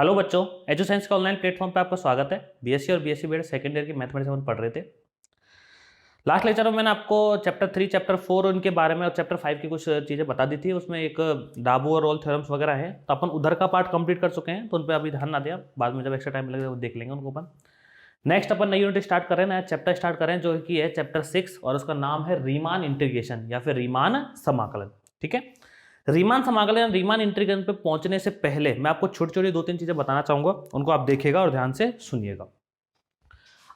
Hello बच्चों, edu science का online platform पे आपका स्वागत है। बीएससी और बीएससी बीएड सेकेंड ईयर की मैथमेटिक्स हम पढ़ रहे थे। लास्ट लेक्चर में मैंने आपको चैप्टर 3, चैप्टर 4 उनके बारे में और चैप्टर 5 की कुछ चीज़ें बता दी थी। उसमें एक डाबू और रोल थ्योरम्स वगैरह हैं, तो अपन उधर का पार्ट कंप्लीट कर चुके हैं, तो उन पर अभी ध्यान ना दिया। बाद में जब एक्स्ट्रा टाइम लगेगा वो देख लेंगे उनको अपन। नेक्स्ट अपन नई यूनिट स्टार्ट कर रहे हैं, नया चैप्टर स्टार्ट कर रहे हैं जो कि है चैप्टर 6 और उसका नाम है रीमान इंटीग्रेशन या फिर रीमान समाकलन। ठीक है, रीमान समाकलन, रीमान इंटीग्रेशन पे पहुंचने से पहले मैं आपको छोटी छोटी 2-3 चीजें बताना चाहूंगा, उनको आप देखिएगा और ध्यान से सुनिएगा।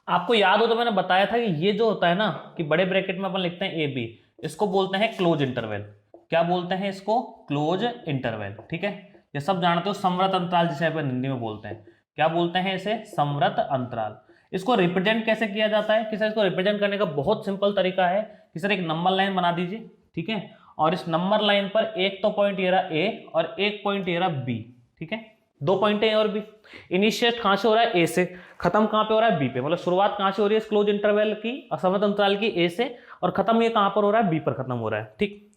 आपको याद हो तो मैंने बताया था कि ये जो होता है ना कि बड़े ब्रैकेट में अपन लिखते हैं ए बी, इसको बोलते हैं क्लोज इंटरवल। क्या बोलते हैं इसको? Close interval. ठीक है, ये सब जानते हो, समवर्त अंतराल जिसे अपन हिंदी में बोलते हैं। क्या बोलते हैं इसे? समवर्त अंतराल। इसको रिप्रेजेंट कैसे किया जाता है कि सर, इसको रिप्रेजेंट करने का बहुत सिंपल तरीका है कि सर एक नंबर लाइन बना दीजिए। ठीक है, और इस नंबर लाइन पर एक तो पॉइंट ये रहा ए और एक पॉइंट ये रहा बी। ठीक है, 2 पॉइंट है ए और बी। इनिशिएट कहां से हो रहा है? ए से। खत्म कहां पे हो रहा है? बी पे। मतलब शुरुआत कहां से हो रही है इस क्लोज इंटरवल की, असमवर्त अंतराल की? ए से। और खत्म ये कहां पर हो रहा है? बी पर खत्म हो रहा है। ठीक,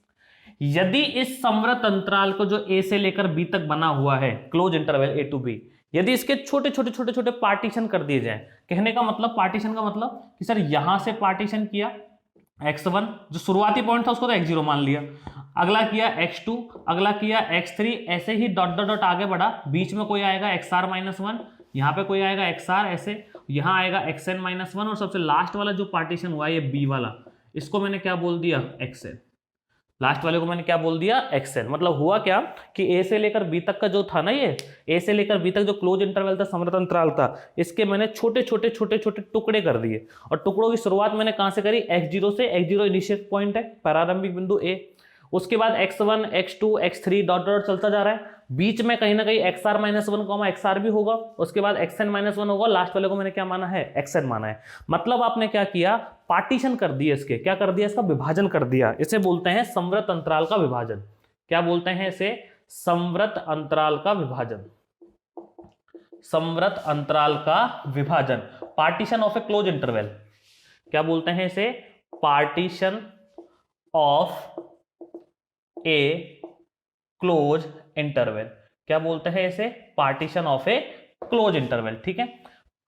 यदि इस समवर्त अंतराल को जो ए से लेकर बी तक बना हुआ है, close interval A to B, यदि इसके छोटे छोटे छोटे छोटे पार्टीशन कर दिए जाए, कहने का मतलब पार्टीशन का मतलब कि सर यहां से पार्टीशन किया x1, जो शुरुआती पॉइंट था उसको तो x0 मान लिया, अगला किया x2, अगला किया x3, ऐसे ही डॉट डॉट डॉट आगे बढ़ा। बीच में कोई आएगा xr-1, यहाँ पे कोई आएगा xr, ऐसे यहाँ आएगा xn-1, और सबसे लास्ट वाला जो पार्टीशन हुआ ये b वाला, इसको मैंने क्या बोल दिया? xn। लास्ट वाले को मैंने क्या बोल दिया? एक्सएन। मतलब हुआ क्या कि ए से लेकर बी तक का जो था ना, ये ए से लेकर बी तक जो क्लोज इंटरवल था, समवर्त अंतराल था, इसके मैंने छोटे छोटे छोटे छोटे टुकड़े कर दिए। और टुकड़ों की शुरुआत मैंने कहां से करी? x0 से। x0 इनिशियल पॉइंट है, प्रारंभिक बिंदु ए। उसके बाद x1, x2, x3 dot dot चलता जा रहा है। बीच में कहीं ना कहीं xr-1, xr भी होगा, उसके बाद xn-1 होगा। लास्ट वाले को मैंने क्या माना है? xn माना है। मतलब आपने क्या किया? पार्टीशन कर दिया इसके। क्या कर दिया? इसका विभाजन कर दिया। इसे बोलते हैं समवर्त अंतराल का विभाजन। क्या बोलते हैं इसे? समवर्त अंतराल का विभाजन। समवर्त अंतराल का विभाजन, partition of A close interval. क्या बोलते हैं इसे? Partition of A close interval. क्या बोलते हैं इसे? Partition of A close interval. ठीक है,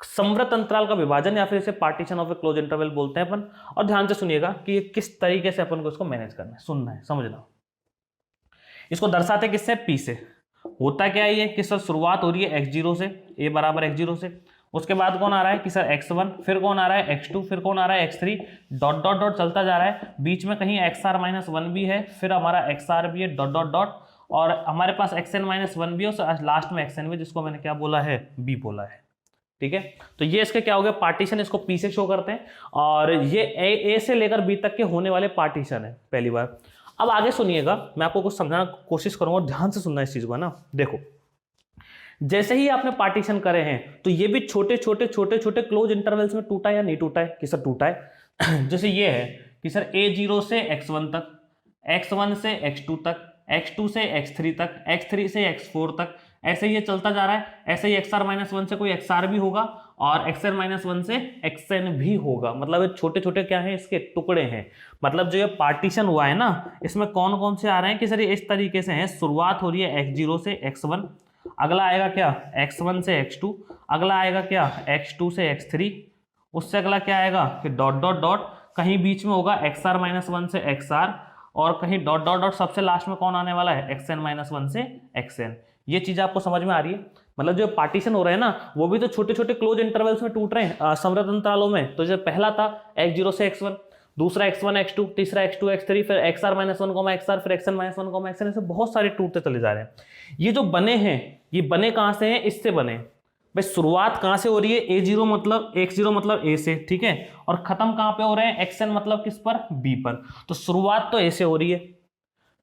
समवर्त अंतराल का विभाजन या फिर इसे partition of A close interval बोलते हैं अपन। और ध्यान से सुनिएगा कि ये किस तरीके से अपन को इसको मैनेज करना है, सुनना है, समझना। इसको दर्शाते किससे? पी से। होता क्या है ये कि सर शुरुआत हो रही है x0 से, a बराबर x0 से। उसके बाद कौन आ रहा है कि सर x1, फिर कौन आ रहा है x2, फिर कौन आ रहा है x3, डॉट डॉट डॉट चलता जा रहा है। बीच में कहीं xr-1 भी है, फिर हमारा xr भी है, डॉट डॉट डॉट, और हमारे पास xn-1 भी है, और लास्ट में xn भी, जिसको मैंने क्या बोला है? b बोला है। ठीक है, तो ये इसके क्या हो गया? पार्टीशन। इसको पी से शो करते हैं, और ये ए से लेकर बी तक के होने वाले पार्टीशन है पहली बार। अब आगे सुनिएगा, मैं आपको कुछ समझाना कोशिश करूंगा, ध्यान से सुनना इस चीज को, है ना। देखो, जैसे ही आपने पार्टीशन करे हैं तो ये भी छोटे छोटे छोटे छोटे क्लोज इंटरवल्स में टूटा या नहीं टूटा है? कि सर टूटा है। जैसे ये है कि सर a0 से x1 तक, x1 से x2 तक, x2 से x3 तक, x3 से x4 तक, ऐसे ये चलता जा रहा है। ऐसे ही xr-1 से कोई xr भी होगा, और xn-1 से xn भी होगा। मतलब ये छोटे छोटे क्या है? इसके टुकड़े हैं। मतलब जो ये पार्टीशन हुआ है ना, इसमें कौन कौन से आ रहे हैं कि सर ये इस तरीके से हैं। शुरुआत हो रही है x0 से x1, अगला आएगा क्या? x1 से x2, अगला आएगा क्या? x2 से x3, उससे अगला क्या आएगा कि डॉट डॉट डॉट, कहीं बीच में होगा xr-1 से xr, और कहीं डॉट डॉट डॉट, सबसे लास्ट में कौन आने वाला है? xn-1 से xn। ये चीज आपको समझ में आ रही है? मतलब जो पार्टीशन हो रहा है ना, वो भी तो छोटे छोटे क्लोज इंटरवल्स में टूट रहे हैं, समवर्त अंतरालों में। तो जो पहला था x0 से x1, दूसरा x1 x2, तीसरा x2 x3, फिर xr-1, xr, फिर xn-1, xn, ऐसे बहुत सारे टूटते चले जा रहे हैं। ये जो बने हैं, ये बने कहां से हैं? इससे बने। भाई शुरुआत कहां से हो रही है? a0 मतलब x0 मतलब a से, ठीक है, और खत्म कहां पे हो रहे हैं? xn मतलब किस पर? b पर। तो शुरुआत तो a से हो रही है,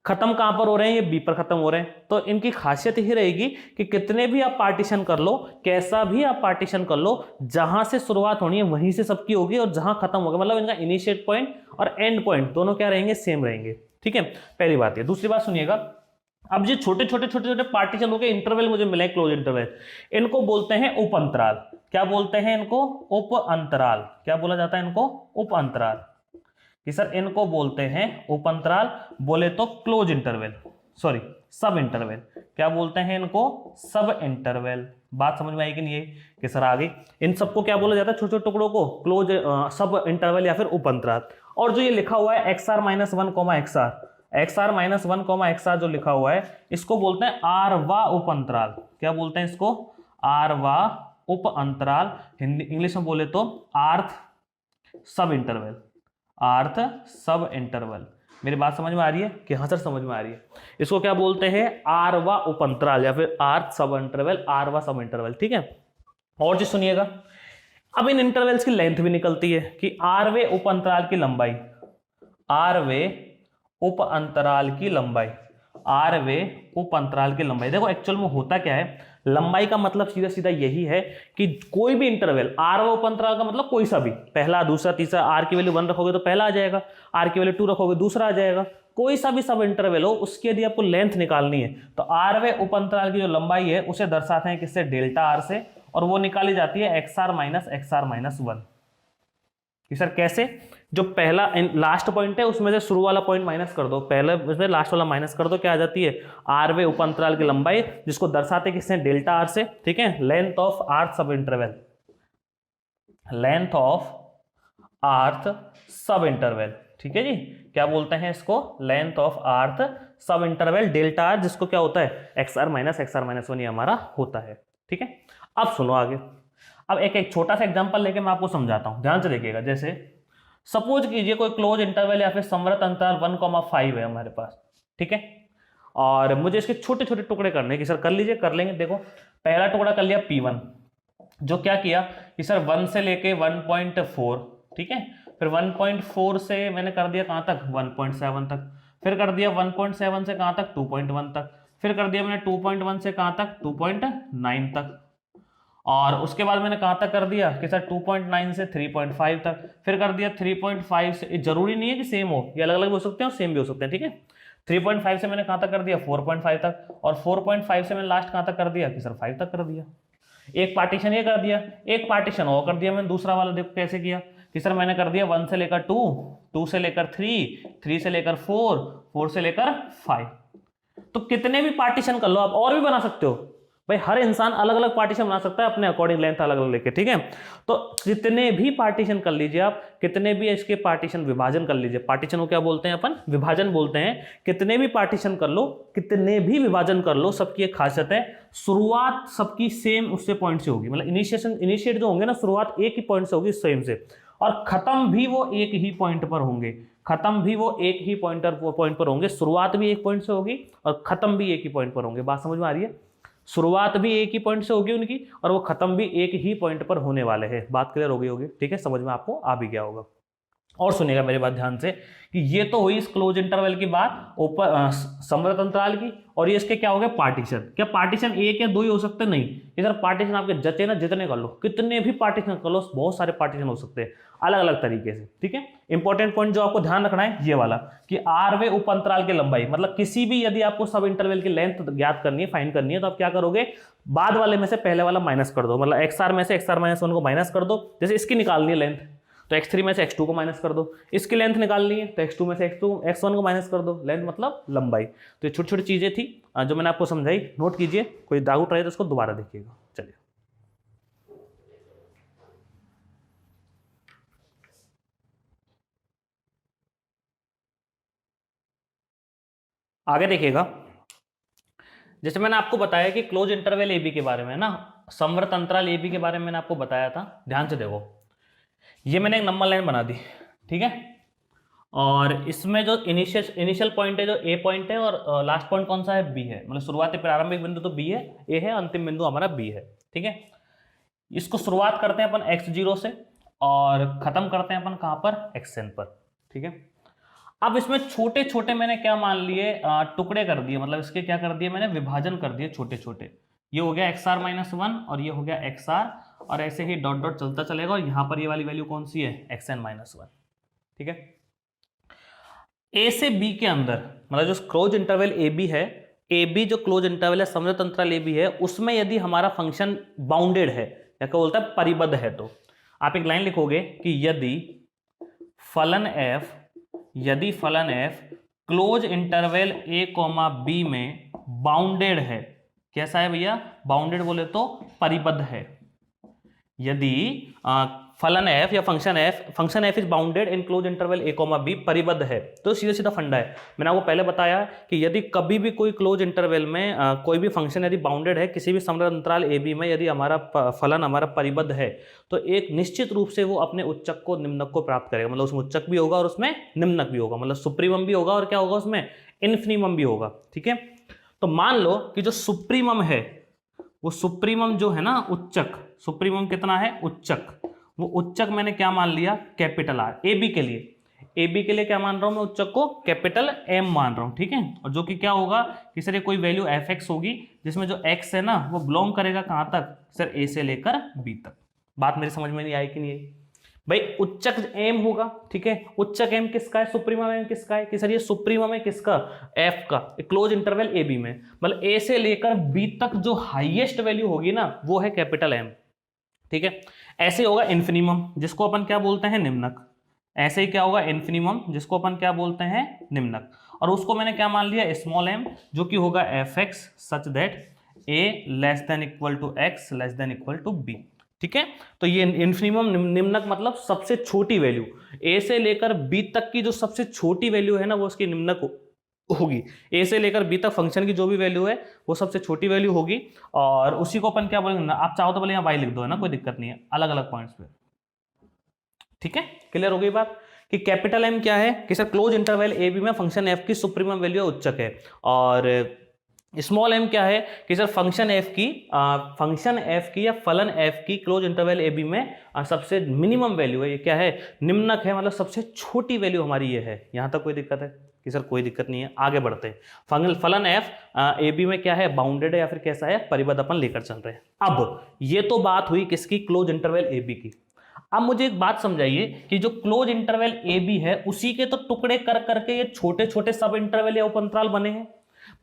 खत्म कहां पर हो रहे हैं? ये बी पर खत्म हो रहे हैं। तो इनकी खासियत ही रहेगी कि कितने भी आप पार्टीशन कर लो, कैसा भी आप पार्टीशन कर लो, जहां से शुरुआत होनी है वहीं से सबकी होगी, और जहां खत्म होगा, मतलब इनका इनिशिएट पॉइंट और एंड पॉइंट दोनों क्या रहेंगे? सेम रहेंगे। ठीक है, पहली बात है। दूसरी बात सुनिएगा, अब ये छोटे छोटे छोटे छोटे पार्टीशन हो गए, इंटरवल मुझे मिले क्लोज इंटरवल, इनको बोलते हैं उप अंतराल। क्या बोलते हैं इनको? उप अंतराल। क्या बोला जाता है इनको? उप अंतराल। कि सर इनको बोलते हैं उप अंतराल, बोले तो क्लोज इंटरवल, सॉरी सब इंटरवल। क्या बोलते हैं इनको? सब इंटरवल। बात समझ में आई कि नहीं आई कि सर आ गई। इन सबको क्या बोला जाता है, छोटे छोटे टुकड़ों को क्लोज सब इंटरवल या फिर उप अंतराल। और जो ये लिखा हुआ है XR -1, XR -1, XR जो लिखा हुआ है इसको बोलते हैं आरवा उप अंतराल। क्या बोलते हैं इसको, आरवा उप अंतराल। हिंदी इंग्लिश में बोले तो आर्थ सब इंटरवल, आर्थ सब इंटरवल। मेरी बात समझ में आ रही है कि हाँ सर समझ में आ रही है। इसको क्या बोलते हैं, आरवा उप अंतराल या फिर आर्थ सब इंटरवल, आरवा सब इंटरवल। ठीक है, और चीज सुनिएगा, अब इन इंटरवल्स की लेंथ भी निकलती है कि आरवे उप अंतराल की लंबाई, आरवे उप अंतराल की लंबाई, आरवे उप अंतराल की लंबाई। देखो एक्चुअल में होता क्या है, लंबाई का मतलब सीधा सीधा यही है कि कोई भी इंटरवल, आरवा उप अंतराल का मतलब कोई सा भी, पहला दूसरा तीसरा, आर की वैल्यू 1 रखोगे तो पहला आ जाएगा, आर की वैल्यू 2 रखोगे दूसरा आ जाएगा, कोई सा भी सब इंटरवल हो उसकी यदि आपको लेंथ निकालनी है तो आरवे उप अंतराल की जो लंबाई है उसे दर्शाते हैं किससे, डेल्टा आर से, और वो निकाली जाती है XR - 1। कि सर कैसे, जो पहला लास्ट पॉइंट है उसमें से शुरू वाला पॉइंट माइनस कर दो, पहले उसमें लास्ट वाला माइनस कर दो, क्या आ जाती है, आरवे उप अंतराल की लंबाई, जिसको दर्शाते किससे, डेल्टा आर से। ठीक है, length of rth sub interval, length of rth sub interval. ठीक है जी, क्या बोलते हैं इसको, length of rth sub interval delta R, जिसको क्या होता है XR - 1 ये हमारा होता है। ठीक है, अब सुनो आगे। अब एक छोटा सा एग्जांपल लेके मैं आपको समझाता हूं, ध्यान से देखिएगा। जैसे सपोज कीजिए कोई क्लोज इंटरवल या फिर संवृत अंतराल 1,5 है हमारे पास। ठीक है, और मुझे इसके छोटे छोटे टुकड़े करने कि सर कर लीजिए, कर लेंगे। देखो पहला टुकड़ा कर लिया P1, जो क्या किया कि सर 1 से लेके 1.4, ठीक है, फिर 1.4 से मैंने कर दिया कहां तक, 1.7 तक, फिर कर दिया 1.7 से कहां तक, 2.1 तक, फिर कर दिया मैंने 2.1 से कहां तक, 2.9 तक, और उसके बाद मैंने कहां तक कर दिया कि सर 2.9 से 3.5 तक, फिर कर दिया 3.5 से, जरूरी नहीं है कि सेम हो, ये अलग अलग हो सकते हैं और सेम भी हो सकते हैं। ठीक है, 3.5 से मैंने कहां तक कर दिया, 4.5 तक, और 4.5 से मैंने लास्ट कहां तक कर दिया कि सर 5 तक कर दिया। एक पार्टीशन ये कर दिया, एक पार्टीशन और कर दिया मैंने दूसरा वाला। देखो कैसे किया कि सर मैंने कर दिया 1 से लेकर 2, 2 से लेकर 3, 3 से लेकर 4, 4 से लेकर 5। तो कितने भी पार्टीशन कर लो आप, और भी बना सकते हो भाई, हर इंसान अलग अलग पार्टीशन बना सकता है अपने अकॉर्डिंग, लेंथ अलग अलग लेके। ठीक है, तो कितने भी पार्टीशन कर लीजिए आप, कितने भी इसके पार्टीशन विभाजन कर लीजिए, पार्टीशन को क्या बोलते हैं अपन, विभाजन बोलते हैं। कितने भी पार्टीशन कर लो, कितने भी विभाजन कर लो, सबकी एक खासियत है, शुरुआत सबकी सेम उससे पॉइंट से होगी, मतलब इनिशिएट जो होंगे ना, शुरुआत एक ही पॉइंट से होगी, सेम से, और खत्म भी वो एक ही पॉइंट पर होंगे, खत्म भी वो एक ही पॉइंट पर होंगे। शुरुआत भी एक पॉइंट से होगी और खत्म भी एक ही पॉइंट पर होंगे। बात समझ में आ रही है, शुरुआत भी एक ही पॉइंट से होगी उनकी और वो खत्म भी एक ही पॉइंट पर होने वाले हैं। बात क्लियर हो गई होगी, ठीक है, समझ में आपको आ भी गया होगा। और सुनिएगा मेरी बात ध्यान से कि ये तो हुई इस क्लोज इंटरवल की बात, ऊपर समवर्त अंतराल की, और ये इसके क्या हो गए पार्टीशन। क्या पार्टीशन एक या दो ही हो सकते, नहीं, इधर पार्टीशन आपके जचे ना जितने कर लो, कितने भी पार्टीशन कर लो, बहुत सारे पार्टीशन हो सकते हैं अलग अलग तरीके से। ठीक है, इंपॉर्टेंट पॉइंट जो आपको ध्यान रखना है ये वाला कि आरवे उप अंतराल की लंबाई, मतलब किसी भी यदि आपको सब इंटरवल की लेंथ ज्ञात करनी है, फाइंड करनी है, तो आप क्या करोगे, बाद वाले में से पहले वाला माइनस कर दो, मतलब XR में से XR - 1 को माइनस कर दो। जैसे इसकी निकालनी है लेंथ तो X3 में से X2 को माइनस कर दो, इसकी लेंथ निकालनी है तो X2 में से X1 को माइनस कर दो, लेंथ मतलब लंबाई। तो ये छोटी छोटी चीजें थी जो मैंने आपको समझाई, नोट कीजिए, कोई डाउट रहे तो उसको दोबारा देखिएगा। चलिए आगे देखिएगा। जैसे मैंने आपको बताया कि क्लोज इंटरवल AB के बारे में ना, समवर्त अंतराल AB के बारे में मैंने आपको बताया था। ध्यान से देखो, ये मैंने एक नंबर लाइन बना दी, ठीक है, और इसमें जो इनिशियल पॉइंट है जो A पॉइंट है, और लास्ट पॉइंट कौन सा है, B है, मतलब शुरुआती प्रारंभिक बिंदु तो B है, A है, अंतिम बिंदु हमारा B है। ठीक है, इसको शुरुआत करते हैं अपन X0 से और खत्म करते हैं अपन कहां पर, Xn पर। ठीक है, अब इसमें छोटे छोटे मैंने क्या मान लिए, टुकड़े कर दिए, मतलब इसके क्या कर दिए मैंने, विभाजन कर दिए छोटे छोटे। ये हो गया XR - 1 और ये हो गया XR, और ऐसे ही डॉट डॉट चलता चलेगा, और यहां पर ये वाली वैल्यू कौन सी है, XN - 1। ठीक है, A से B के अंदर, मतलब जो क्लोज इंटरवल AB है, AB जो क्लोज इंटरवल है, समवर्त अंतराल AB है, उसमें यदि हमारा फंक्शन बाउंडेड है या क्या बोलता है, परिबद्ध है, तो आप एक लाइन लिखोगे कि यदि फलन f close interval A, B में बाउंडेड है, कैसा है भैया, बाउंडेड बोले तो परिबद्ध है। यदि फलन f या function f is bounded in close interval a comma b, परिबद्ध है, तो सीधा सीधा फंडा है। मैंने आपको पहले बताया कि यदि कभी भी कोई क्लोज इंटरवल में कोई भी फंक्शन यदि बाउंडेड है किसी भी समृद्ध अंतराल a b में, यदि हमारा फलन हमारा परिबद्ध है तो एक निश्चित रूप से वो अपने उच्चक को निम्नक को प्राप्त करेगा। मतलब उसमें उच्चक भी होगा और उसमें निम्नक भी होगा, मतलब सुप्रीमम भी होगा और क्या होगा उसमें इन्फिनिमम भी होगा। ठीक है, तो मान लो कि जो सुप्रीमम है वो सुप्रीमम जो है ना उच्चक, सुप्रीमम कितना है उच्चक, वो उच्चक मैंने क्या मान लिया कैपिटल आर। ए बी के लिए क्या मान रहा हूं मैं, उच्चक को कैपिटल एम मान रहा हूं। ठीक है, और जो कि क्या होगा कि सर ये कोई वैल्यू एफ एक्स होगी जिसमें जो एक्स है ना वो बिलोंग करेगा कहां तक, सर ए से लेकर बी तक। बात मेरी समझ में नहीं आई कि नहीं आई भाई। उच्चक एम होगा, ठीक है, उच्चक एम किसका है, सुप्रीमम एम किसका है, कि सर ये सुप्रीमम है किसका, एफ का, क्लोज इंटरवल ए बी में, मतलब ए से लेकर बी तक जो हाईएस्ट वैल्यू होगी ना वो है कैपिटल एम। ठीक है, ऐसे होगा इन्फिनिमम जिसको अपन क्या बोलते हैं निम्नक, ऐसे ही क्या होगा इन्फिनिमम जिसको अपन क्या बोलते हैं निम्नक, और उसको मैंने क्या मान लिया स्मॉल एम, जो कि होगा F X such that A less than equal to X less than equal to B. ठीक है, तो ये इन्फिनिमम निम्नक मतलब सबसे छोटी वैल्यू, ए से लेकर बी तक की जो सबसे छोटी वैल्यू है ना वो उसकी निम्नक होगी। ए से लेकर बी तक फंक्शन की जो भी वैल्यू है वो सबसे छोटी वैल्यू होगी, और उसी को अपन क्या बोलेंगे, आप चाहो तो बोले यहाँ वाई लिख दो, है ना, कोई दिक्कत नहीं है, अलग अलग पॉइंट्स पे। ठीक है, क्लियर हो गई बात कि कैपिटल एम क्या है, कि sir close interval A B में फंक्शन एफ की सुप्रीमम वैल्यू उच्चक है, और स्मॉल एम क्या है कि सर फंक्शन एफ की या फलन एफ की क्लोज इंटरवल ए बी में सबसे मिनिमम वैल्यू है, ये क्या है निम्नक है, मतलब सबसे छोटी वैल्यू हमारी ये है। यहां तक कोई दिक्कत है कि सर कोई दिक्कत नहीं है, आगे बढ़ते हैं। फलन एफ ए बी में क्या है बाउंडेड है या फिर कैसा है परिबद्ध, अपन लेकर चल रहे हैं। अब ये तो बात हुई किसकी, क्लोज इंटरवल ए बी की। अब मुझे एक बात समझाइए कि जो क्लोज इंटरवल ए बी है उसी के तो टुकड़े कर करके ये छोटे छोटे सब इंटरवल या उप अंतराल बने हैं।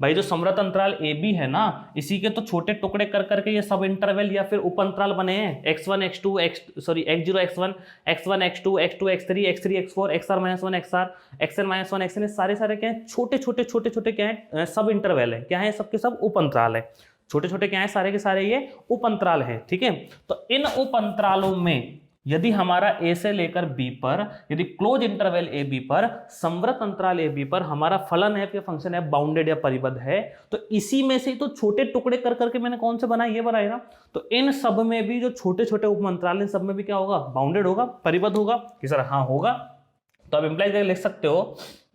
भाई जो समृद्ध अंतराल ए बी है ना इसी के तो छोटे टुकड़े कर करके ये सब इंटरवल या फिर उप अंतराल बने हैं। x1 x2 x0 x1 x1 x2 x2 x3 x3 x4 xr -1 xr xn -1 xn, सारे क्या है छोटे छोटे क्या है सब इंटरवल है, क्या है सबके सब उप अंतराल है, छोटे छोटे क्या है सारे के सारे ये उप अंतराल है। ठीक है, तो इन उप अंतरालों में यदि हमारा ए से लेकर बी पर, यदि क्लोज इंटरवल ए बी पर समवर्त अंतराल ए बी पर हमारा फलन है या फंक्शन है बाउंडेड या परिबद्ध है, तो इसी में से तो छोटे टुकड़े कर करके मैंने कौन से बनाए, ये बनाए ना, तो इन सब में भी जो छोटे छोटे उप अंतराल इन सब में भी क्या होगा बाउंडेड होगा परिबद्ध होगा, कि सर हाँ होगा। तो आप इंप्लाई करके लिख सकते हो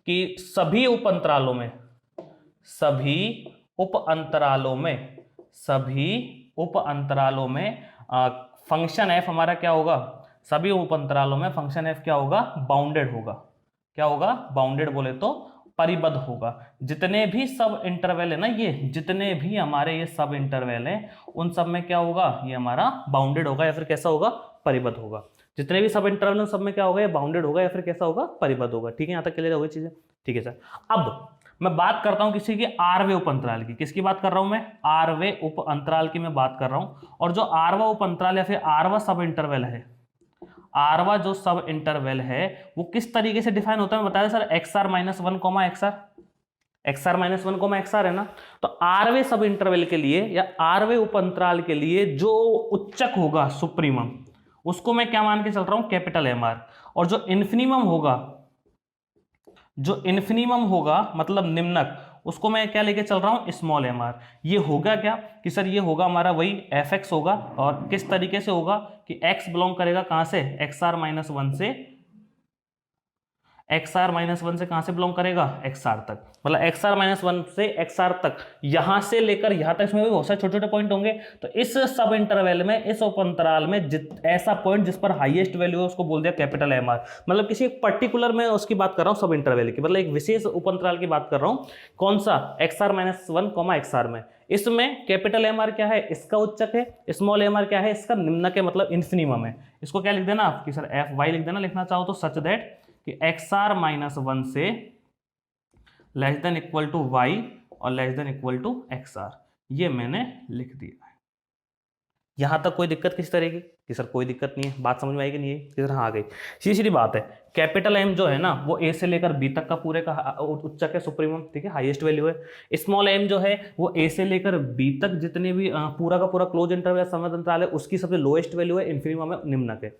कि सभी उप अंतरालों में फंक्शन एफ हमारा क्या होगा, सभी उप अंतरालों में फंक्शन एफ क्या होगा बाउंडेड होगा, क्या होगा बाउंडेड बोले तो परिबद्ध होगा। जितने भी सब इंटरवल है ना, ये जितने भी हमारे ये सब इंटरवल है उन सब में क्या होगा ये हमारा बाउंडेड होगा या फिर कैसा होगा परिबद्ध होगा। जितने भी सब इंटरवल हैं सब में क्या होगा ये बाउंडेड होगा या फिर कैसा होगा परिबद्ध होगा। ठीक है, यहां तक क्लियर हो गई चीजें। ठीक है सर, अब मैं बात करता हूं किसी के आरवे उप अंतराल की। किसकी बात कर रहा हूं मैं, आरवे उप अंतराल की मैं बात कर रहा हूं। और जो आरवा उप अंतराल या फिर आरवा सब इंटरवल है, आरवा जो सब इंटरवल है वो किस तरीके से डिफाइन होता है मैं बताया सर, xr -1 xr -1 xr है ना। तो आरवे सब इंटरवल के लिए या आरवे उप अंतराल के लिए जो उच्चक होगा सुप्रीमम उसको मैं क्या मान के चल रहा हूं कैपिटल एम आर, और जो इन्फिनिमम होगा मतलब निम्नक उसको मैं क्या लेके चल रहा हूं स्मॉल एम आर। ये होगा क्या कि सर ये होगा हमारा वही एफ एक्स होगा, और किस तरीके से होगा कि x बिलोंग करेगा कहां से xr -1 से, xr -1 से कहां से बिलोंग करेगा xr तक, मतलब xr -1 से xr तक, यहां से लेकर यहां तक, इसमें भी बहुत सारे छोटे छोटे पॉइंट होंगे। तो इस सब इंटरवल में इस उप अंतराल में ऐसा पॉइंट जिस पर हाईएस्ट वैल्यू है उसको बोल दिया कैपिटल एम आर। मतलब किसी एक पर्टिकुलर में उसकी बात कर रहा हूं सब इंटरवल की, मतलब एक विशेष उप अंतराल की बात कर रहा हूं, कौन सा xr -1 xr में। इसमें कैपिटल एम आर क्या है इसका उच्चक है, स्मॉल एम आर क्या है इसका निम्नक है मतलब इन्फिनिमम है। इसको क्या लिख देना आप कि सर एफ वाई लिख देना, लिखना चाहो तो सच दैट कि xr -1 से less than equal to y और less than equal to xr, ये मैंने लिख दिया है। यहां तक कोई दिक्कत किस तरह की कि सर कोई दिक्कत नहीं है, बात समझ में आएगी नहीं है कि सर हाँ आ गई। सीधी सीधी बात है, कैपिटल एम जो है ना वो ए से लेकर बी तक का पूरे का उच्चक है, सुप्रीमम, ठीक है, हाईएस्ट वैल्यू है। स्मॉल एम जो है वो ए से लेकर बी तक जितने भी पूरा का पूरा क्लोज इंटरवल समय अंतराल है उसकी सबसे लोएस्ट वैल्यू है, इन्फिनिमम है, निम्नक है।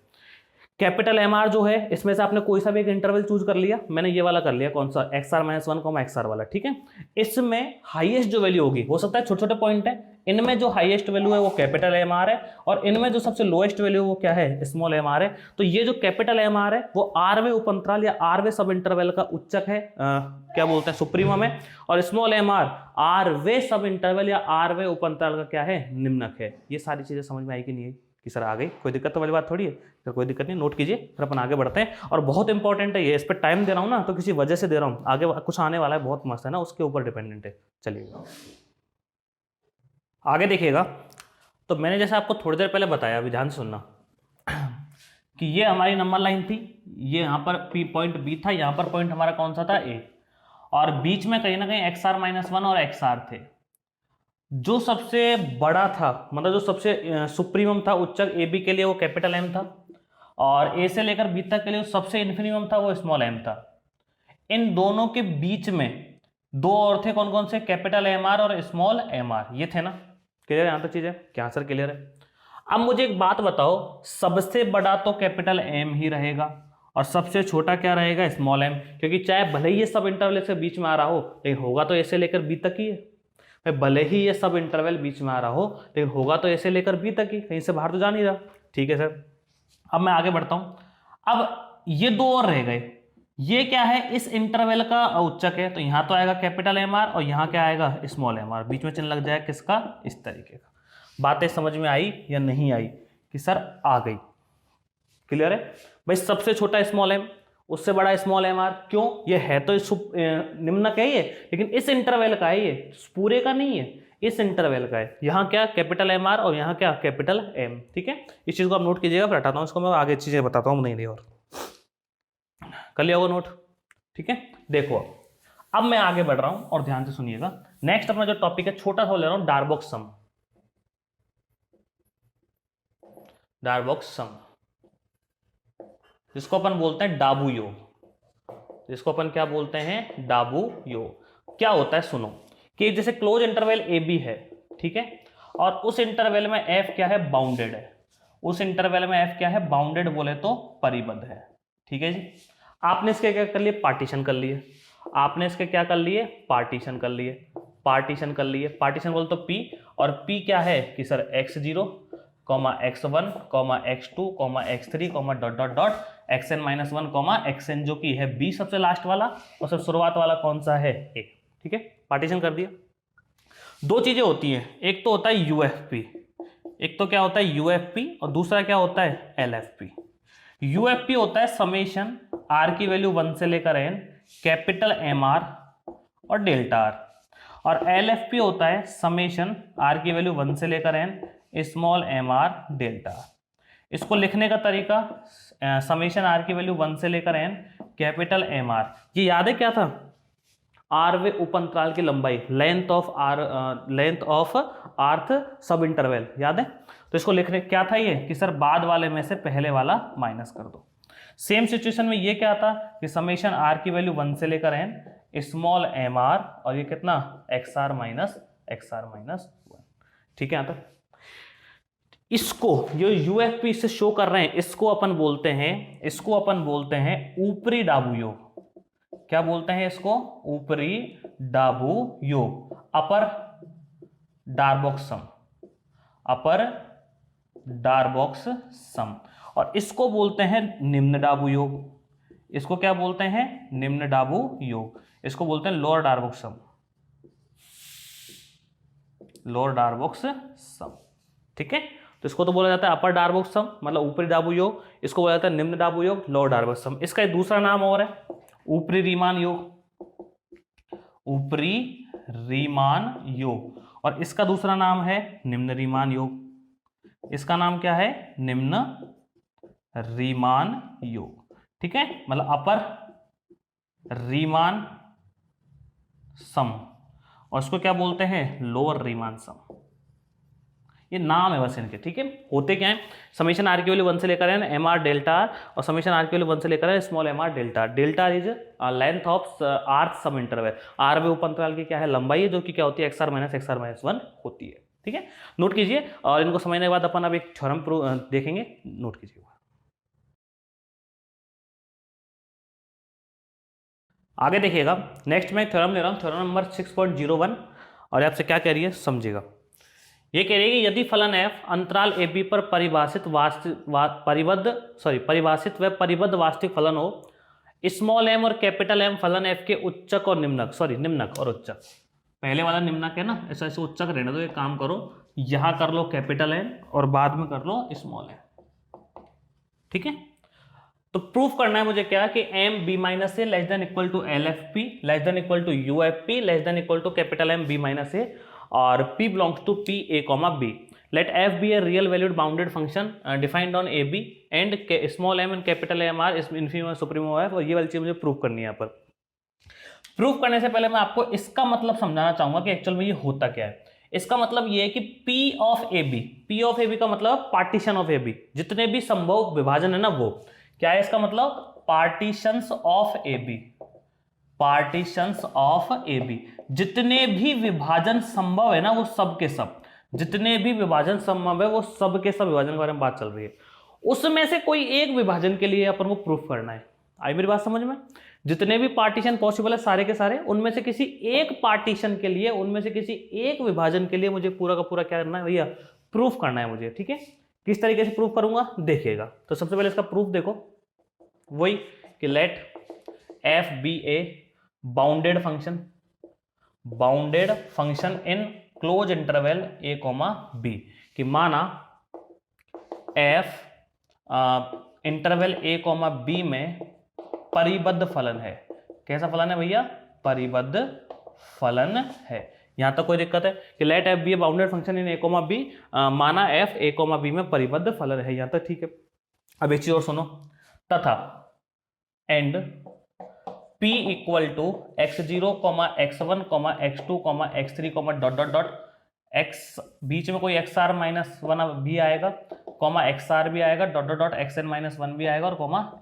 कैपिटल एम आर जो है इसमें से आपने कोई सा भी एक इंटरवल चूज कर लिया, मैंने ये वाला कर लिया, कौन सा, X R minus 1 X R वाला, ठीक है। इसमें हाईएस्ट जो वैल्यू होगी, हो सकता है छोटे छोटे पॉइंट है, इनमें जो हाईएस्ट वैल्यू है वो कैपिटल एम आर है और इनमें जो सबसे लोएस्ट वैल्यू वो क्या है, स्मॉल एम आर है। तो ये जो कैपिटल एम आर है वो आरवे उपअंतराल या आरवे सब इंटरवल का उच्चक है, क्या बोलते हैं, सुप्रीमम है, और स्मॉल एम आर आरवे सब इंटरवल या आरवे उपअंतराल का क्या है, निम्नक है। ये सारी चीजें समझ में आई कि नहीं है कि सर आ गई, कोई दिक्कत तो वाली बात थोड़ी है, तो कोई दिक्कत नहीं, नोट कीजिए, फिर अपन आगे बढ़ते हैं। और बहुत इंपॉर्टेंट है ये, इस पर टाइम दे रहा हूं ना तो किसी वजह से दे रहा हूं, आगे कुछ आने वाला है बहुत मस्त है ना, उसके ऊपर डिपेंडेंट है। चलिए आगे देखिएगा। तो मैंने जैसे आपको थोड़ी देर पहले बताया, अभी ध्यान से सुनना, कि ये हमारी नंबर लाइन थी, ये यहाँ पर पी पॉइंट बी था, यहाँ पर पॉइंट हमारा कौन सा था, ए, और बीच में कहीं ना कहीं एक्स आर माइनस 1 और एक्स आर थे। जो सबसे बड़ा था, मतलब जो सबसे सुप्रीमम था उच्चक ए बी के लिए वो कैपिटल एम था, और ए से लेकर बी तक के लिए सबसे इन्फिनिमम था वो स्मॉल एम था। इन दोनों के बीच में दो और थे, कौन कौन से, कैपिटल एम आर और स्मॉल एम आर, ये थे ना। क्लियर है यहां तक चीजें, क्या सर क्लियर है? अब मुझे एक बात बताओ, सबसे बड़ा तो कैपिटल एम ही रहेगा और सबसे छोटा क्या रहेगा, स्मॉल एम, क्योंकि चाहे भले ही ये सब इंटरवल से बीच में आ रहा हो लेकिन होगा तो ए से लेकर बी तक ही है। भले ही ये सब इंटरवल बीच में आ रहा हो लेकिन होगा तो ए से लेकर बी तक ही, कहीं से बाहर तो जा नहीं रहा, ठीक है सर। अब मैं आगे बढ़ता हूं। अब ये दो और रह गए, ये क्या है, इस इंटरवल का उच्चक है, तो यहां तो आएगा कैपिटल एम आर और यहां क्या आएगा, स्मॉल एम आर, बीच में चिन्ह लग जाएगा किसका, इस तरीके का। बातें समझ में आई या नहीं आई कि सर आ गई? क्लियर है भाई? सबसे छोटा स्मॉल एम, उससे बड़ा स्मॉल एम आर, क्यों, ये है तो निम्नक है ये, लेकिन इस इंटरवल का है, ये पूरे का नहीं है, इस इंटरवल का है। यहां क्या, कैपिटल एम आर और यहां क्या, कैपिटल एम, ठीक है। इस चीज को आप नोट कीजिएगा, फिर हटाता हूं इसको, मैं आगे चीजें बताता हूं, नहीं और कर लिया होगा नोट, ठीक है। देखो अब मैं आगे बढ़ रहा हूं और ध्यान से सुनिएगा। नेक्स्ट अपना जो टॉपिक है छोटा सा ले रहा हूं, डार्बॉक्स सम। डार्बॉक्स सम जिसको अपन बोलते हैं डाबू योग, जिसको अपन क्या बोलते हैं, डाबू योग। क्या होता है सुनो, कि जैसे क्लोज इंटरवल ए बी है, ठीक है, और उस इंटरवल में एफ क्या है, बाउंडेड है, उस इंटरवल में एफ क्या है, बाउंडेड बोले तो परिबद्ध है, ठीक है जी। आपने इसके क्या कर लिए, पार्टीशन कर लिए, आपने इसके क्या कर लिए, पार्टीशन कर लिए, पार्टीशन कर लिए, पार्टीशन बोले तो पी, और पी क्या है कि sir x0, x1, x2, x3, dot dot dot xn minus 1, xn जो कि है बी सबसे लास्ट वाला, और सब शुरुआत वाला कौन सा है, ए, ठीक है। पार्टीशन कर दिया। दो चीजें होती हैं, एक तो होता है यूएफपी, एक तो क्या होता है यूएफपी, और दूसरा क्या होता है, एलएफपी। यूएफपी होता है समेशन आर की वैल्यू 1 से लेकर एन, कैपिटल एम आर और डेल्टा आर, और एलएफपी होता है समेशन आर की वैल्यू 1 से लेकर N, small M R delta R. इसको लिखने का तरीका, समेशन आर की वैल्यू 1 से लेकर एन, कैपिटल एम आर, ये याद है क्या था, आरवे उपअंतराल की लंबाई, length of R, length of rth sub interval, याद है? तो इसको लिखने क्या था ये, कि सर बाद वाले में से पहले वाला माइनस कर दो। सेम सिचुएशन में ये क्या था कि समेशन आर की वैल्यू 1 से लेकर एन, स्मॉल एम आर, और ये कितना, एक्स आर माइनस 1, ठीक है। यहां तक इसको जो यूएफपी से शो कर रहे हैं, इसको अपन बोलते हैं, इसको अपन बोलते हैं ऊपरी डाबू योग। क्या बोलते हैं इसको, ऊपरी डाबू योग, अपर डार्बॉक्स सम, अपर डार्बॉक्स सम। और इसको बोलते हैं निम्न डाबू योग, इसको क्या बोलते हैं, निम्न डाबू योग, इसको बोलते हैं लोअर डार्बॉक्स सम, लोअर डार्बॉक्स सम, ठीक है। तो इसको तो बोला जाता है अपर डार्बॉक्स सम, मतलब ऊपरी डाबू योग, इसको बोला जाता है निम्न डाबू योग, लोअर डार्बॉक्स सम। इसका एक दूसरा नाम और है ऊपरी रीमान योग, ऊपरी रीमान योग, और इसका दूसरा नाम है निम्न रीमान योग। इसका नाम क्या है, निम्न रीमान योग, ठीक है, मतलब अपर रीमान सम, और इसको क्या बोलते हैं, लोअर रीमान सम। ये नाम है बस इनके, ठीक है। होते क्या है, समेशन आर की वैल्यू 1 से लेकर है एम आर डेल्टा आर, और समेशन आर की वैल्यू 1 से लेकर है small M R delta R. Delta R is length of R subinterval, R में उप अंतराल की क्या है लंबाई है, जो कि क्या होती है एक्स आर माइनस 1 होती है, ठीक है। नोट कीजिए, और इनको समझने के बाद अपन अब एक थ्योरम देखेंगे, नोट कीजिए। आगे देखिएगा, नेक्स्ट मैं थ्योरम ले रहा हूँ, थ्योरम नंबर 6.01, और आपसे क्या कह रही है समझिएगा। ये कह रही है कि यदि फलन f अंतराल ab पर परिभाषित व परिबद्ध वास्तविक फलन हो, स्मॉल m और कैपिटल M फलन f के उच्चक और निम्नक और उच्चक। पहले वाला निम्नक है ना, ऐसा ऐसे उच्चक रहने दो। एक काम करो, यहां कर लो कैपिटल M और बाद में कर लो स्मॉल m, ठीक है। तो प्रूफ करना है मुझे क्या कि M B minus A less than equal to L F P less than equal to U F P less than equal to capital M B minus A, और p belongs to p a comma b। Let f be a real valued bounded function defined on ab and small m and capital M are infimum और supremum है। और ये वाली चीज मुझे proof करनी है यहाँ पर। प्रूफ करने से पहले मैं आपको इसका मतलब समझाना चाहूंगा कि एक्चुअल में ये होता क्या है। इसका मतलब ये है कि P ऑफ ए बी का मतलब पार्टीशन ऑफ ए बी, जितने भी संभव विभाजन है ना वो क्या है, इसका मतलब पार्टीशंस ऑफ ए बी, जितने भी विभाजन संभव है ना वो सब के सब, जितने भी विभाजन संभव है वो सब के सब विभाजन के बारे में बात चल रही है। उसमें से कोई एक विभाजन के लिए अपन को प्रूफ करना है। आई मेरी बात समझ में? जितने भी पार्टीशन पॉसिबल है सारे के सारे, उनमें से किसी एक पार्टीशन के लिए, उनमें से किसी एक विभाजन के लिए मुझे पूरा का पूरा क्या करना है भैया, प्रूफ करना है मुझे, ठीक है। किस तरीके से प्रूफ करूंगा देखिएगा। तो सबसे पहले इसका प्रूफ देखो, वही कि let F be a bounded function in close interval a comma B, कि माना f interval a comma B में परिबद्ध फलन है। कैसा फलन है भैया? परिबद्ध फलन है। यहां तक कोई दिक्कत है कि let f be a bounded function in a comma B, माना f a कॉमा बी में परिबद्ध फलन है, यहां तक ठीक है। अब एक चीज और सुनो, तथा and p equal to x0, x1, x2, x3, dot dot dot x, बीच में कोई xr माइनस 1 भी आएगा, xr भी आएगा, dot dot dot xn minus 1 भी आएगा, और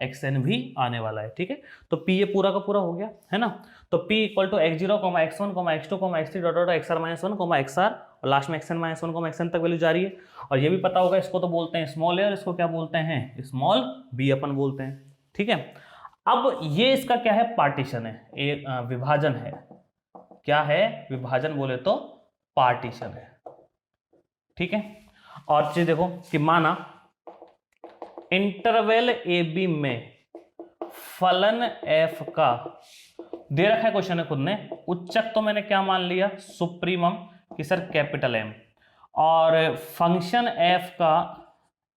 xn भी आने वाला है, ठीक है। तो p ये पूरा का पूरा हो गया है ना। तो p equal to x0, x1, x2, x3, dot dot xr minus 1, xr, और लास्ट में xn माइनस 1, xn तक वैल्यू जा रही है। और ये भी पता होगा, इसको तो बोलते हैं स्मॉल ए और इसको क्या बोलते हैं, स्मॉल बी अपन बोलते हैं, ठीक है। अब ये इसका क्या है, पार्टीशन है, एक विभाजन है। क्या है? विभाजन बोले तो पार्टीशन है, ठीक है। और चीज देखो कि माना इंटरवल ए बी में फलन एफ का दे रखा है क्वेश्चन है खुद ने, उच्चक तो मैंने क्या मान लिया, सुप्रीमम कि सर कैपिटल एम, और फंक्शन एफ का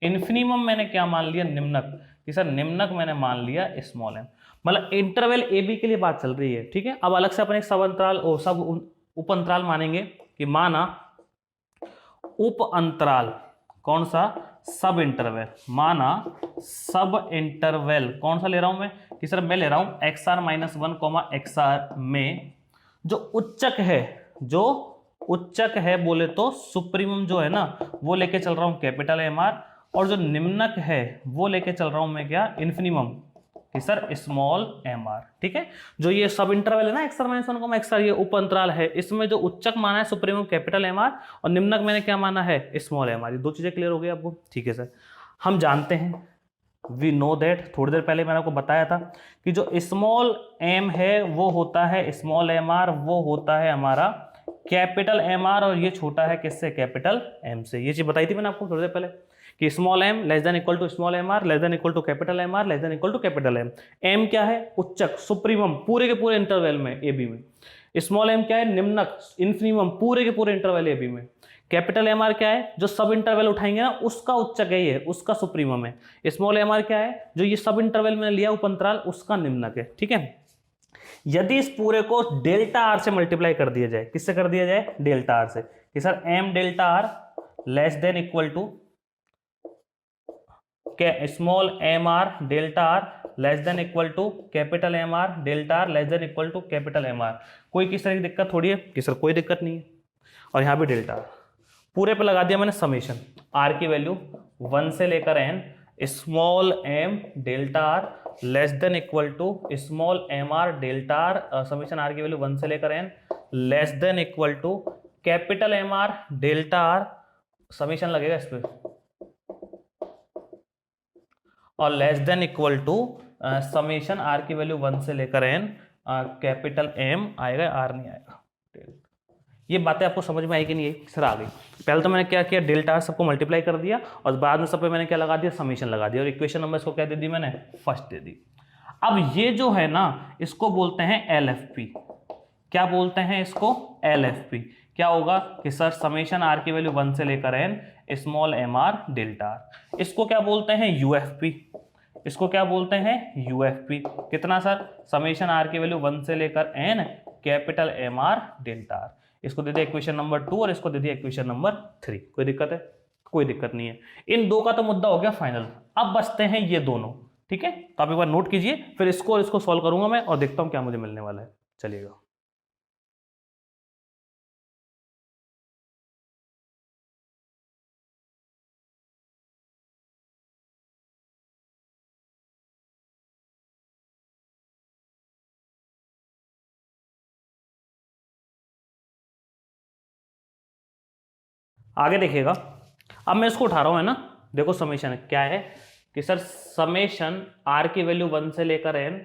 इन्फिनिमम मैंने क्या मान लिया, निम्नक कि सर निम्नक मैंने मान लिया स्मॉल एम। मतलब इंटरवल ए बी के लिए बात चल रही है, ठीक है। अब अलग से अपन एक सब अंतराल और सब उप अंतराल मानेंगे कि माना उप अंतराल, कौन सा, सब इंटरवल, माना सब इंटरवल कौन सा ले रहा हूं मैं, कि सर मैं ले रहा हूं xr माइनस 1, xr में जो उच्चक है बोले तो सुप्रीमम जो है ना वो लेके चल रहा हूं कैपिटल एम आर, और जो निम्नक है वो लेके चल रहा हूं मैं क्या, इन्फिनिमम कि सर स्मॉल एम आर, ठीक है। जो ये सब इंटरवल है ना xr माइनस 1, xr, ये उप अंतराल है, इसमें जो उच्चक माना है सुप्रीमम कैपिटल एम आर, और निम्नक मैंने क्या माना है, स्मॉल एम आर। ये दो चीजें क्लियर हो गई आपको, ठीक है सर। हम जानते हैं, वी नो दैट, थोड़ी देर पहले मैंने आपको बताया था कि जो स्मॉल एम है वो होता है स्मॉल एम आर, वो होता है हमारा कैपिटल एम आर, और ये छोटा है किससे, कैपिटल एम से। ये चीज बताई थी मैंने आपको थोड़ी देर पहले कि small M less than equal to small M R less than equal to capital M R less than equal to capital M. M क्या है, उच्चक, सुप्रीमम पूरे के पूरे इंटरवल में ए बी में। स्मॉल एम क्या है, निम्नक, इन्फिनिमम पूरे के पूरे इंटरवल ए बी में। कैपिटल एम आर क्या है, जो सब इंटरवल उठाएंगे ना उसका उच्चक है ये, उसका सुप्रीमम है। स्मॉल एम आर क्या है, जो ये सब इंटरवल में लिया उपअंतराल, उसका निम्नक है, ठीक है। यदि इस पूरे को डेल्टा आर से मल्टीप्लाई कर दिया जाए, किससे कर दिया जाए, डेल्टा आर से, कि sir M delta R less than equal to small M R delta R less than equal to capital M R delta R less than equal to capital M R. कोई किस तरह की दिक्कत थोड़ी है, कि सर कोई दिक्कत नहीं है, और यहां भी डेल्टा आर। पूरे पे लगा दिया मैंने समेशन, आर की वैल्यू 1 से लेकर N, small M delta R less than equal to small M R delta R, summation R की वैल्यू 1 से लेकर N less than equal to capital M R delta R, summation लगेगा इस पे, और less than equal to summation R की value 1 से लेकर एन कैपिटल एम आएगा, आर नहीं आएगा। ये बातें आपको समझ में आई कि नहीं आई? सर आ गई। पहले तो मैंने क्या किया, डेल्टा आर सबको मल्टीप्लाई कर दिया और बाद में सब पे मैंने क्या लगा दिया, समेशन लगा दिया, और इक्वेशन नंबर इसको क्या दे दी मैंने, फर्स्ट दे दी। अब ये जो है ना इसको बोलते हैं LFP। क्या बोलते हैं इसको, LFP। क्या होगा कि सर समेशन आर की वैल्यू 1 से लेकर N small M R delta R. इसको क्या बोलते हैं, UFP। इसको क्या बोलते हैं, UFP। कितना सर, समेशन आर की वैल्यू 1 से लेकर N capital M R delta R. इसको दे दिया इक्वेशन नंबर 2 और इसको दे दिया इक्वेशन नंबर 3। कोई दिक्कत है? कोई दिक्कत नहीं है। इन दो का तो मुद्दा हो गया फाइनल। अब बचते हैं ये दोनों, ठीक है। तो आप एक बार नोट कीजिए, फिर इसको और इसको सॉल्व करूंगा मैं और देखता हूं क्या मुझे मिलने वाला है। चलिएगा, आगे देखिएगा। अब मैं इसको उठा रहा हूं, है ना। देखो समेशन क्या है कि सर समेशन आर की वैल्यू 1 से लेकर N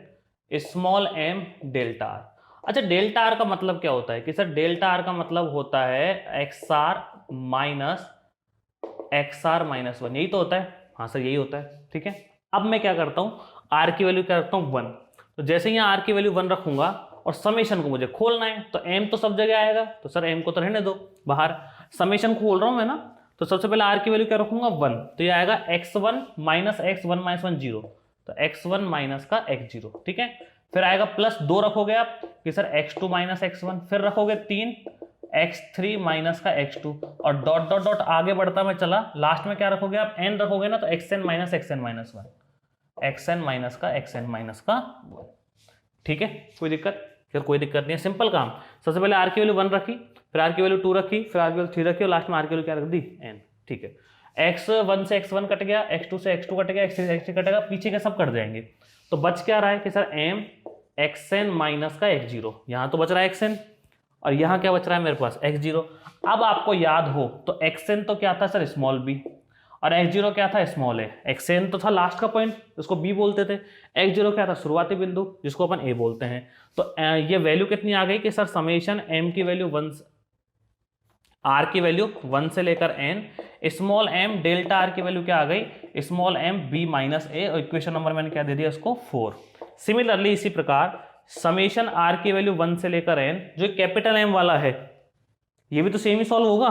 small M delta R. अच्छा, डेल्टा आर का मतलब क्या होता है कि सर डेल्टा आर का मतलब होता है एक्स आर माइनस 1, यही तो होता है। हाँ सर यही होता है, ठीक है। अब मैं क्या करता हूं, आर की वैल्यू क्या रखता हूं 1। तो जैसे ही आर की वैल्यू 1 रखूंगा और समेशन को मुझे खोलना है तो एम तो सब जगह आएगा, तो सर एम को तो रहने दो बाहर, समेशन खोल रहा हूं मैं ना। तो सबसे पहले आर की वैल्यू क्या रखूंगा 1, तो ये आएगा x1 माइनस x1 माइनस 1 0, तो x1 माइनस का x0, ठीक है। फिर आएगा प्लस 2 रखोगे आप कि सर x2 माइनस x1, फिर रखोगे 3 x3 माइनस का x2, और डॉट डॉट डॉट आगे बढ़ता मैं चला, लास्ट में क्या रखोगे आप, n रखोगे ना, तो xn minus xn minus 1, xn minus का xn माइनस का 1, ठीक है। कोई दिक्कत? फिर कोई दिक्कत नहीं है, सिंपल काम। सबसे पहले आर की वैल्यू 1 रखी, फिर आर की वैल्यू 2 रखी, फिर आर की वैल्यू 3 रखी, और लास्ट में आर की वैल्यू क्या रख दी, n, ठीक है। x1 से x1 कट गया, x2 से x2 कट गया, x3 से x3 कटेगा, पीछे के सब कट जाएंगे। तो बच क्या रहा है कि सर m xn माइनस का x0, यहां तो बच रहा है xn, और यहां क्या बच रहा है मेरे पास x0। अब आपको याद हो तो xn तो क्या था सर, स्मॉल b, और x0 क्या था, स्मॉल ए। xn तो था लास्ट का पॉइंट, उसको b बोलते थे। x0 क्या था, शुरुआती बिंदु, जिसको अपन a बोलते हैं। तो ये वैल्यू कितनी आ गई कि सर समेशन m की वैल्यू 1, r की वैल्यू 1 से लेकर n small m delta r की वैल्यू क्या आ गई, small m b minus a, और इक्वेशन नंबर मैंने क्या दे दिया उसको 4। सिमिलरली इसी प्रकार समेशन r की वैल्यू 1 से लेकर n, जो कैपिटल M वाला है, ये भी तो सेम ही सॉल्व होगा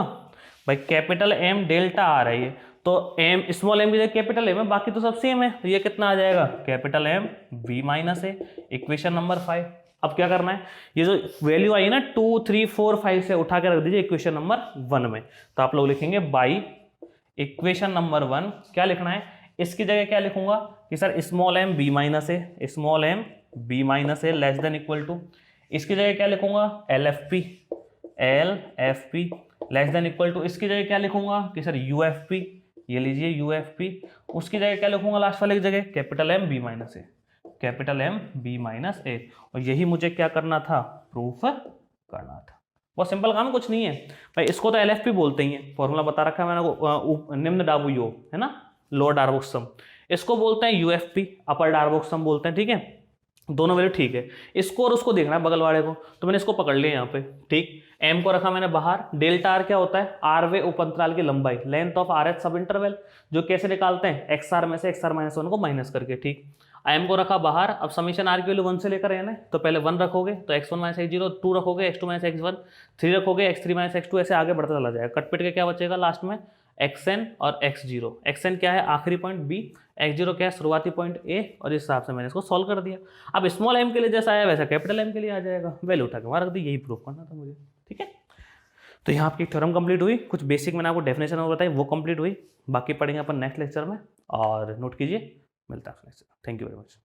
भाई। कैपिटल M डेल्टा आर है ये, तो m स्मॉल m की जगह कैपिटल M है, बाकी तो सब सेम है। तो ये कितना आ जाएगा, कैपिटल M b माइनस ए, इक्वेशन नंबर 5। अब क्या करना है, ये जो वैल्यू आई है ना 2 3 4 5 से उठा के रख दीजिए इक्वेशन नंबर 1 में। तो आप लोग लिखेंगे बाई इक्वेशन नंबर 1, क्या लिखना है, इसकी जगह क्या लिखूंगा कि sir small m b minus A, small m b minus A less than equal to, इसकी जगह क्या लिखूंगा LFP less than equal to, इसकी जगह क्या लिखूंगा कि सर UFP, ये लीजिए UFP, उसकी जगह क्या लिखूंगा लास्ट वाले की जगह, capital M b minus A, capital M b minus A. और यही मुझे क्या करना था, प्रूफ करना था। बहुत सिंपल काम, कुछ नहीं है भाई। इसको तो LFP बोलते ही है, फॉर्मूला बता रखा है मैंने, निम्न डाबू योग है ना, लोअर डार्बोक्स सम। इसको बोलते हैं UFP, अपर डार्बोक्स सम बोलते हैं, ठीक है। दोनों वैल्यू ठीक है। इसको और उसको देखना है बगल वाले को, तो मैंने इसको पकड़ लिया यहाँ पे, ठीक। M को रखा मैंने बाहर। डेल्टा आर क्या होता है, आरवे उप अंतराल की लंबाई, लेंथ ऑफ RH सब इंटरवल, जो कैसे निकालते हैं, XR में से XR माइनस 1 को माइनस करके, ठीक। M को रखा बाहर। अब समीशन आर की वैल्यू 1 से लेकर n है, तो पहले 1 रखोगे तो x1 माइनस x0, 2 रखोगे x2 माइनस x1, 3 रखोगे x3 माइनस x2, ऐसे आगे बढ़ता चला जाएगा। कट पिट के क्या बचेगा लास्ट में, xn और x0। xn क्या है, आखिरी पॉइंट b, x0 क्या है, शुरुआती पॉइंट a, और इस हिसाब से मैंने इसको सॉल्व कर दिया। अब स्मॉल m के लिए जैसा आया वैसा कैपिटल M के लिए आ जाएगा, वैल्यू उठा के वहां रख दी, यही प्रूफ करना था मुझे, ठीक है। तो यहाँ आपकी थ्योरम कंप्लीट हुई, कुछ बेसिक मैंने आपको डेफिनेशन में बताई वो कंप्लीट हुई, बाकी पढ़ेंगे अपन नेक्स्ट लेक्चर में, और नोट कीजिए, मिलता है next. Thank you very much.